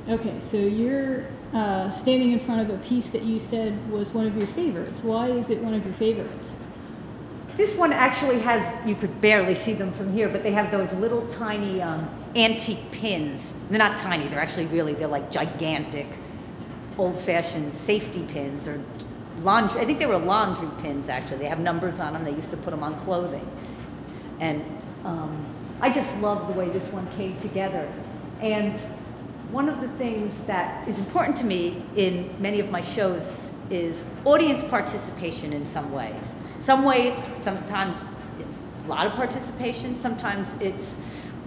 Okay, so you're standing in front of a piece that you said was one of your favorites. Why is it one of your favorites? This one actually has, you could barely see them from here, but they have those little tiny antique pins. They're not tiny, they're actually they're like gigantic, old-fashioned safety pins or laundry. I think they were laundry pins, actually. They have numbers on them. They used to put them on clothing. And I just love the way this one came together. And one of the things that is important to me in many of my shows is audience participation in some ways. Sometimes it's a lot of participation, sometimes it's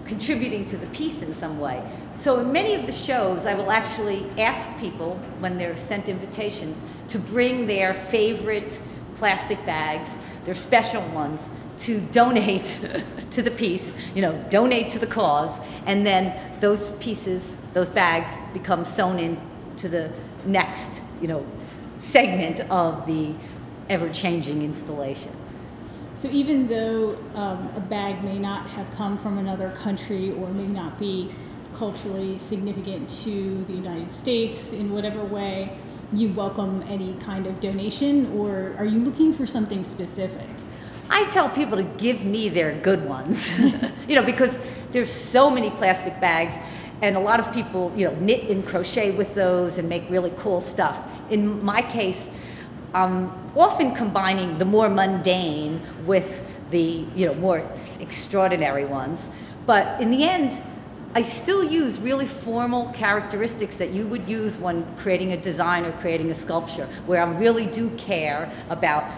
contributing to the piece in some way. So in many of the shows, I will actually ask people, when they're sent invitations, to bring their favorite plastic bags, their special ones, to donate to the piece, donate to the cause, and then those pieces, those bags, become sewn in to the next, segment of the ever-changing installation. So even though a bag may not have come from another country or may not be culturally significant to the United States in whatever way, you welcome any kind of donation, or are you looking for something specific? I tell people to give me their good ones, because there's so many plastic bags, and a lot of people, knit and crochet with those and make really cool stuff. In my case, I'm often combining the more mundane with the, more extraordinary ones. But in the end, I still use really formal characteristics that you would use when creating a design or creating a sculpture, where I really do care about,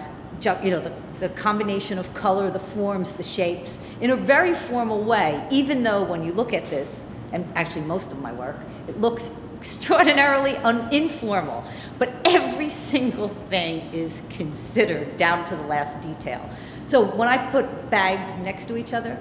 the combination of color, the forms, the shapes, in a very formal way, even though when you look at this, and actually most of my work, it looks extraordinarily informal, but every single thing is considered down to the last detail. So when I put bags next to each other,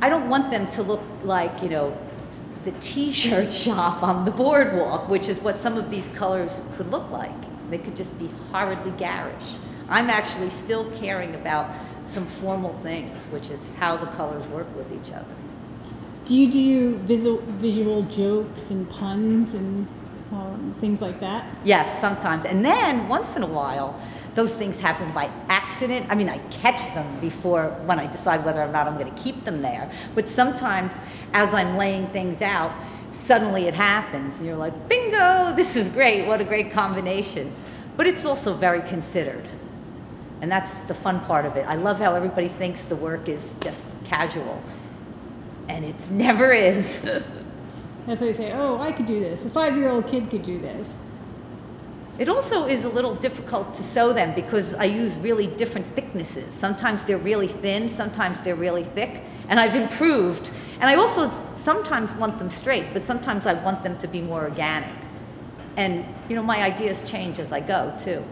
I don't want them to look like, the t-shirt shop on the boardwalk, which is what some of these colors could look like. They could just be horridly garish. I'm actually still caring about some formal things, which is how the colors work with each other. Do you do visual jokes and puns and things like that? Yes, sometimes. And then, once in a while, those things happen by accident. I mean, I catch them when I decide whether or not I'm going to keep them there. But sometimes, as I'm laying things out, suddenly it happens. And you're like, bingo, this is great. What a great combination. But it's also very considered. And that's the fun part of it. I love how everybody thinks the work is just casual. And it never is. That's why they say, oh, I could do this. A 5-year-old kid could do this. It also is a little difficult to sew them because I use really different thicknesses. Sometimes they're really thin, sometimes they're really thick, and I've improved. And I also sometimes want them straight, but sometimes I want them to be more organic. And, my ideas change as I go, too.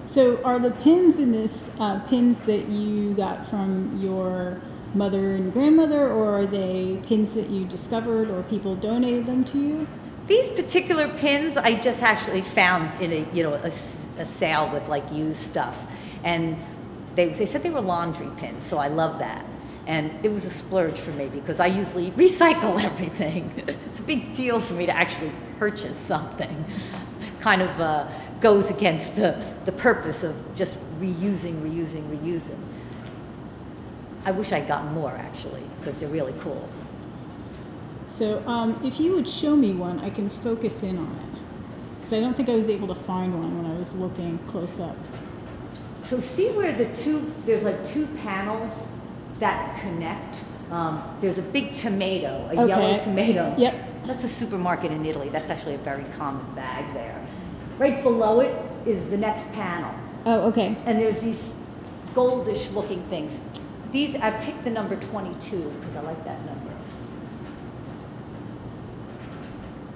So are the pins in this pins that you got from your mother and grandmother, or are they pins that you discovered or people donated them to you? These particular pins I just actually found in a sale with used stuff, and they said they were laundry pins, so I love that. And it was a splurge for me because I usually recycle everything. It's a big deal for me to actually purchase something. Kind of goes against the purpose of just reusing. I wish I'd gotten more, actually, because they're really cool. So if you would show me one, I can focus in on it. Because I don't think I was able to find one when I was looking close up. So see where there's two panels that connect? There's a big tomato, a yellow tomato. Yep. That's a supermarket in Italy. That's actually a very common bag there. Right below it is the next panel. Oh, okay. And there's these goldish looking things. I picked the number 22 because I like that number.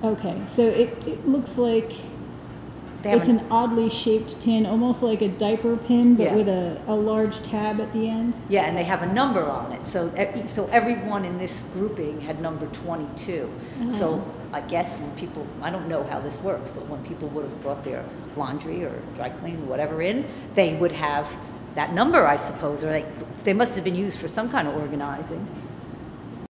Okay, so it looks like it's an oddly shaped pin, almost like a diaper pin, but with a large tab at the end. Yeah, and they have a number on it. So everyone in this grouping had number 22. So I guess when people, I don't know how this works, but when people would have brought their laundry or dry cleaning or whatever in, they would have that number, I suppose, or they must have been used for some kind of organizing.